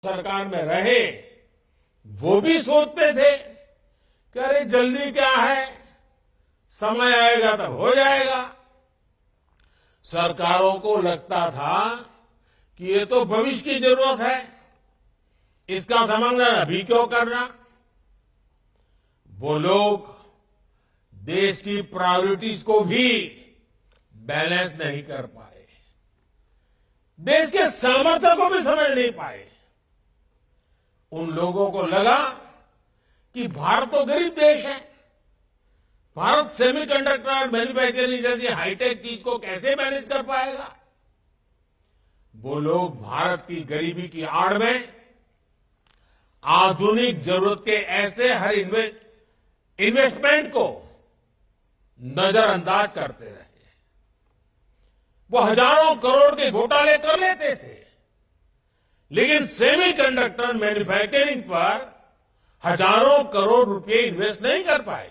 सरकार में रहे वो भी सोचते थे कि अरे जल्दी क्या है, समय आएगा तब हो जाएगा। सरकारों को लगता था कि ये तो भविष्य की जरूरत है, इसका समाधान अभी क्यों करना। वो लोग देश की प्रायोरिटीज को भी बैलेंस नहीं कर पाए, देश के सामर्थ्य को भी समझ नहीं पाए। उन लोगों को लगा कि भारत तो गरीब देश है, भारत सेमीकंडक्टर मैन्युफैक्चरिंग जैसी हाईटेक चीज को कैसे मैनेज कर पाएगा। वो लोग भारत की गरीबी की आड़ में आधुनिक जरूरत के ऐसे हर इन्वेस्टमेंट को नजरअंदाज करते रहे। वो हजारों करोड़ के घोटाले कर लेते थे, लेकिन सेमीकंडक्टर मैन्युफैक्चरिंग पर हजारों करोड़ रुपए इन्वेस्ट नहीं कर पाए।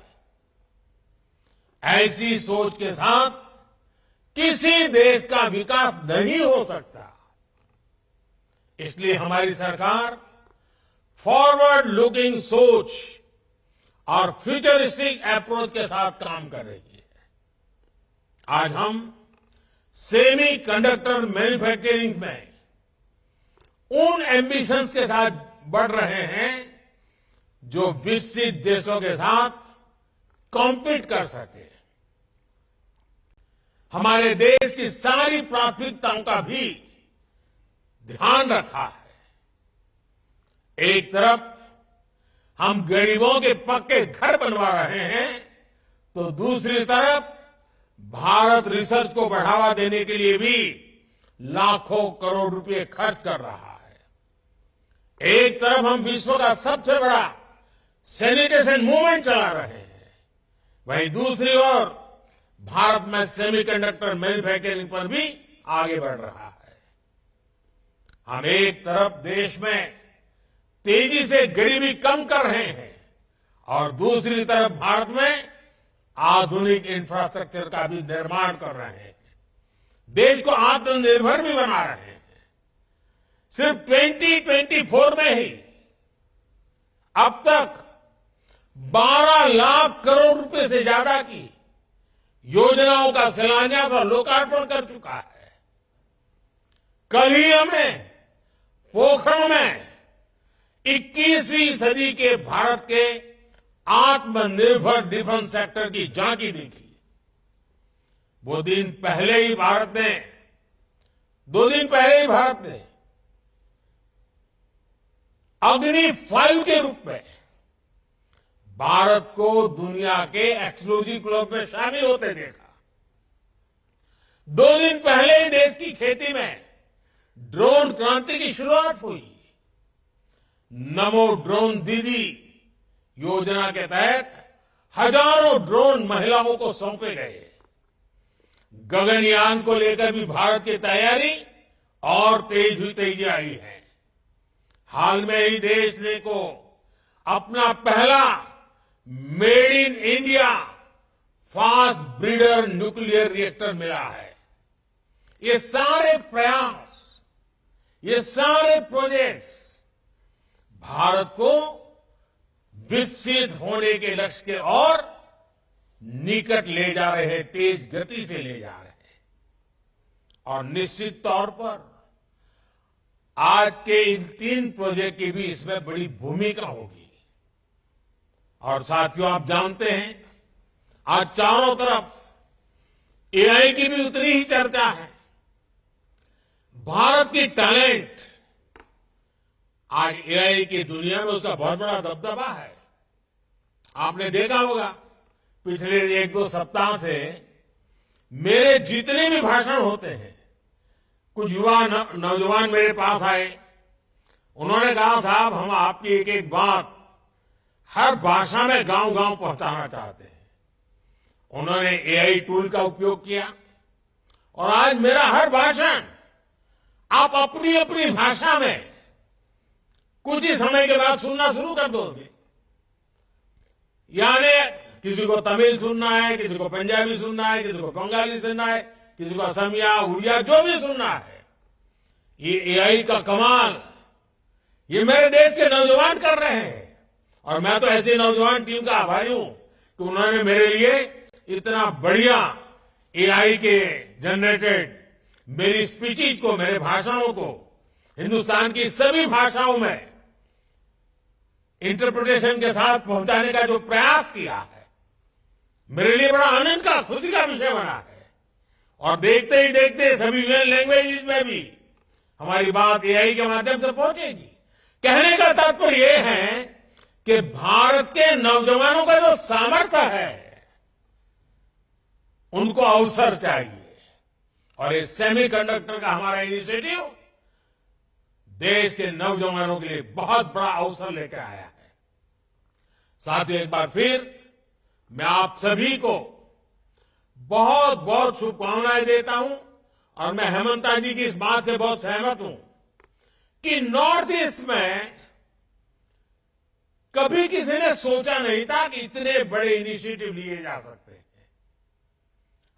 ऐसी सोच के साथ किसी देश का विकास नहीं हो सकता। इसलिए हमारी सरकार फॉरवर्ड लुकिंग सोच और फ्यूचरिस्टिक अप्रोच के साथ काम कर रही है। आज हम सेमी कंडक्टर मैन्युफैक्चरिंग में उन एम्बिशंस के साथ बढ़ रहे हैं जो विकसित देशों के साथ कॉम्पीट कर सके। हमारे देश की सारी प्राथमिकताओं का भी ध्यान रखा है। एक तरफ हम गरीबों के पक्के घर बनवा रहे हैं, तो दूसरी तरफ भारत रिसर्च को बढ़ावा देने के लिए भी लाखों करोड़ रुपए खर्च कर रहा है। एक तरफ हम विश्व का सबसे बड़ा सैनिटेशन मूवमेंट चला रहे हैं, वहीं दूसरी ओर भारत में सेमीकंडक्टर मैन्युफैक्चरिंग पर भी आगे बढ़ रहा है। हम एक तरफ देश में तेजी से गरीबी कम कर रहे हैं और दूसरी तरफ भारत में आधुनिक इंफ्रास्ट्रक्चर का भी निर्माण कर रहे हैं, देश को आत्मनिर्भर भी बना रहे हैं। सिर्फ 2024 में ही अब तक 12 लाख करोड़ रुपए से ज्यादा की योजनाओं का शिलान्यास और लोकार्पण कर चुका है। कल ही हमने पोखरण में 21वीं सदी के भारत के आत्मनिर्भर डिफेंस सेक्टर की झांकी देखी। वो दिन पहले ही भारत ने 2 दिन पहले ही भारत ने अग्नि 5 के रूप में भारत को दुनिया के एक्सक्लूसिव क्लब में शामिल होते देखा। 2 दिन पहले ही देश की खेती में ड्रोन क्रांति की शुरुआत हुई। नमो ड्रोन दीदी योजना के तहत हजारों ड्रोन महिलाओं को सौंपे गए। गगनयान को लेकर भी भारत की तैयारी और तेजी आई है। हाल में ही देश को अपना पहला made in India fast breeder nuclear reactor मिला है। ये सारे प्रयास, ये सारे प्रोजेक्ट्स भारत को विकसित होने के लक्ष्य के और निकट ले जा रहे हैं, तेज गति से ले जा रहे हैं। और निश्चित तौर पर आज के इन 3 प्रोजेक्ट की भी इसमें बड़ी भूमिका होगी। और साथियों, आप जानते हैं आज चारों तरफ एआई की भी उतनी ही चर्चा है। भारत की टैलेंट आज एआई की दुनिया में उसका बहुत बड़ा दबदबा है। आपने देखा होगा पिछले 1-2 सप्ताह से मेरे जितने भी भाषण होते हैं, कुछ युवा नौजवान मेरे पास आए। उन्होंने कहा, साहब हम आपकी एक एक बात हर भाषा में गांव-गांव पहुंचाना चाहते हैं। उन्होंने एआई टूल का उपयोग किया और आज मेरा हर भाषण आप अपनी अपनी भाषा में कुछ ही समय के बाद सुनना शुरू कर दोगे। यानी किसी को तमिल सुनना है, किसी को पंजाबी सुनना है, किसी को बंगाली सुनना है, किसी को असमिया, उड़िया, जो भी सुनना है। ये एआई का कमाल, ये मेरे देश के नौजवान कर रहे हैं और मैं तो ऐसी नौजवान टीम का आभारी हूं कि उन्होंने मेरे लिए इतना बढ़िया एआई के जनरेटेड मेरी स्पीचेस को, मेरे भाषणों को हिंदुस्तान की सभी भाषाओं में इंटरप्रिटेशन के साथ पहुंचाने का जो प्रयास किया है, मेरे लिए बड़ा आनंद का, खुशी का विषय बना है। और देखते ही देखते सभी लैंग्वेजेस में भी हमारी बात एआई के माध्यम से पहुंचेगी। कहने का तात्पर्य यह है कि भारत के नौजवानों का जो सामर्थ्य है, उनको अवसर चाहिए। और ये सेमीकंडक्टर का हमारा इनिशिएटिव देश के नौजवानों के लिए बहुत बड़ा अवसर लेकर आया है। साथियों, एक बार फिर मैं आप सभी को बहुत बहुत शुभकामनाएं देता हूं और मैं हेमंता जी की इस बात से बहुत सहमत हूं कि नॉर्थ ईस्ट में कभी किसी ने सोचा नहीं था कि इतने बड़े इनिशिएटिव लिए जा सकते हैं।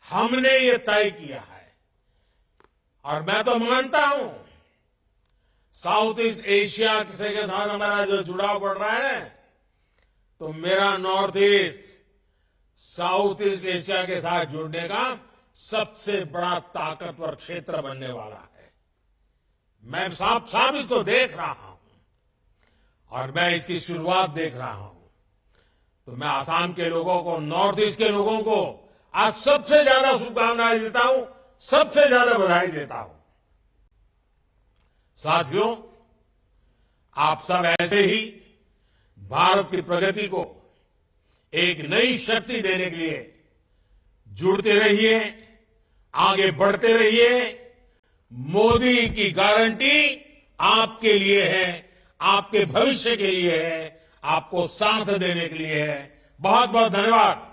हमने ये तय किया है और मैं तो मानता हूं साउथ ईस्ट एशिया के साथ हमारा जो जुड़ाव बढ़ रहा है, तो मेरा north east south east Asia के साथ जुड़ने का सबसे बड़ा ताकतवर क्षेत्र बनने वाला है। मैं साफ साफ इसको देख रहा हूं और मैं इसकी शुरुआत देख रहा हूं। तो मैं आसाम के लोगों को, नॉर्थ ईस्ट के लोगों को आज सबसे ज्यादा शुभकामनाएं देता हूं, सबसे ज्यादा बधाई देता हूं। साथियों, आप सब ऐसे ही भारत की प्रगति को एक नई शक्ति देने के लिए जुड़ते रहिए, आगे बढ़ते रहिए। मोदी की गारंटी आपके लिए है, आपके भविष्य के लिए है, आपको साथ देने के लिए है। बहुत बहुत धन्यवाद।